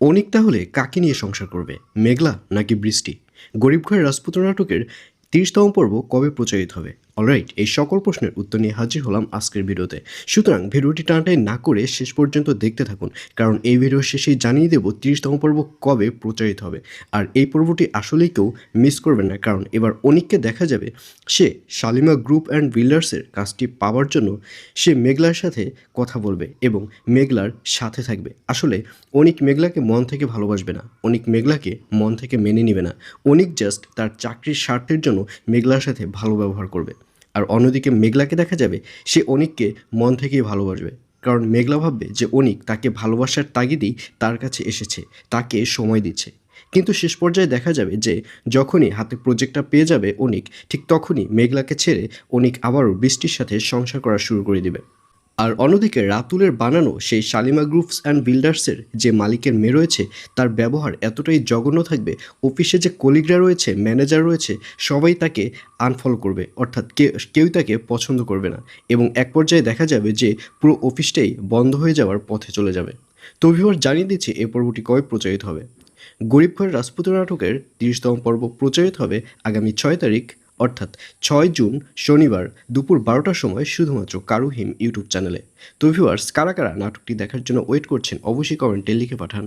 অনিক তাহলে কাকে নিয়ে সংসার করবে, মেঘলা নাকি বৃষ্টি? গরিব ঘরের রাজপুত্র নাটকের ৩০তম পর্ব কবে প্রচারিত হবে? অলরাইট, এই সকল প্রশ্নের উত্তর নিয়ে হাজির হলাম আজকের ভিডিওতে। সুতরাং ভিডিওটি টানাটাই না করে শেষ পর্যন্ত দেখতে থাকুন, কারণ এই ভিডিওর শেষেই জানিয়ে দেব ৩০তম পর্ব কবে প্রচারিত হবে। আর এই পর্বটি আসলেই কেউ মিস করবেন না, কারণ এবার অনিককে দেখা যাবে সে শালিমা গ্রুপ অ্যান্ড বিল্ডার্সের কাজটি পাওয়ার জন্য সে মেঘলার সাথে কথা বলবে এবং মেঘলার সাথে থাকবে। আসলে অনিক মেঘলাকে মন থেকে ভালোবাসবে না, অনিক মেঘলাকে মন থেকে মেনে নেবে না। অনিক জাস্ট তার চাকরির স্বার্থের জন্য মেঘলার সাথে ভালো ব্যবহার করবে। আর অন্যদিকে মেঘলাকে দেখা যাবে সে অনিককে মন থেকেই ভালোবাসবে, কারণ মেঘলা ভাববে যে অনিক তাকে ভালোবাসার তাগিদেই তার কাছে এসেছে, তাকে সময় দিচ্ছে। কিন্তু শেষ পর্যায়ে দেখা যাবে যে যখনই হাতে প্রজেক্টটা পেয়ে যাবে অনিক, ঠিক তখনই মেঘলাকে ছেড়ে অনিক আবারও বৃষ্টির সাথে সংসার করা শুরু করে দিবে। আর অন্যদিকে রাতুলের বানানো সেই শালিমা গ্রুপস অ্যান্ড বিল্ডার্সের যে মালিকের মেয়ে রয়েছে, তার ব্যবহার এতটাই জঘন্য থাকবে, অফিসে যে কলিগরা রয়েছে, ম্যানেজার রয়েছে, সবাই তাকে আনফলো করবে, অর্থাৎ কেউই তাকে পছন্দ করবে না। এবং এক পর্যায়ে দেখা যাবে যে পুরো অফিসটাই বন্ধ হয়ে যাওয়ার পথে চলে যাবে। তো ভিউয়ার, জানিয়ে দিচ্ছি এই পর্বটি কবে প্রচারিত হবে। গরিব ঘরের রাজপুত্র নাটকের ৩০তম পর্ব প্রচারিত হবে আগামী ৬ তারিখ, অর্থাৎ ৬ জুন শনিবার দুপুর ১২টার সময় শুধুমাত্র কারুহিম ইউটিউব চ্যানেলে। তো ভিউয়ার্স, কারা কারা নাটকটি দেখার জন্য ওয়েট করছেন অবশ্যই কমেন্টে লিখে পাঠান।